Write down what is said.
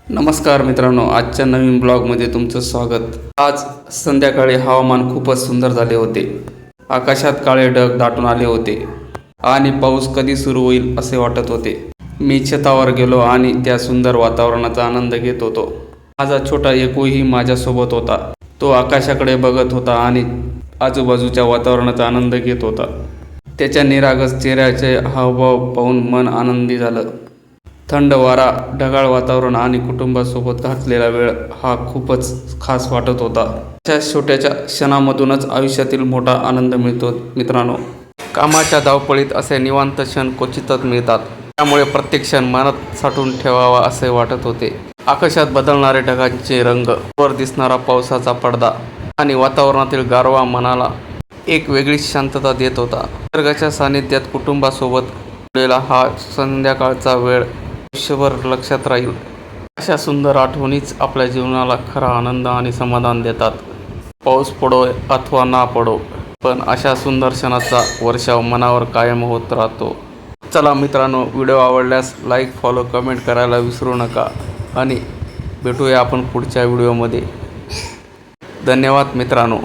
नमस्कार मित्रांनो, आजच्या नवीन ब्लॉगमध्ये तुमचं स्वागत। आज संध्याकाळी हवामान खूपच सुंदर झाले होते। आकाशात काळे ढग दाटून आले होते आणि पाऊस कधी सुरू होईल असे वाटत होते। मी छतावर गेलो आणि त्या सुंदर वातावरणाचा आनंद घेत होतो। माझा छोटा एकूही माझ्यासोबत होता। तो आकाशाकडे बघत होता आणि आजूबाजूच्या वातावरणाचा आनंद घेत होता। त्याच्या निरागस चेहऱ्याचे हावभाव पाहून मन आनंदी झालं। थंड वारा, ढगाळ वातावरण आणि कुटुंबासोबत घातलेला वेळ हा खूपच खास वाटत होता। अशा छोट्याच्या क्षणामधूनच आयुष्यातील मोठा आनंद मिळतो मित्रांनो। कामाच्या धावपळीत असे निवांत क्षण क्वचितच मिळतात, त्यामुळे प्रत्येक क्षण मनात साठवून ठेवावा असे वाटत होते। आकाशात बदलणारे ढगांचे रंग, वर दिसणारा पावसाचा पडदा आणि वातावरणातील गारवा मनाला एक वेगळीच शांतता देत होता। निसर्गाच्या सानिध्यात कुटुंबासोबत घालवलेला हा संध्याकाळचा वेळ आयुष्यभर लक्षात राहील। अशा सुंदर आठवणीच आपल्या जीवनाला खरा आनंद आणि समाधान देतात। पाऊस पडो अथवा ना पडो, पण अशा सुंदर क्षणाचा वर्षाव मनावर कायम होत राहतो। चला मित्रांनो, व्हिडिओ आवडल्यास लाईक, फॉलो, कमेंट करायला विसरू नका आणि भेटूया आपण पुढच्या व्हिडिओमध्ये। धन्यवाद मित्रांनो।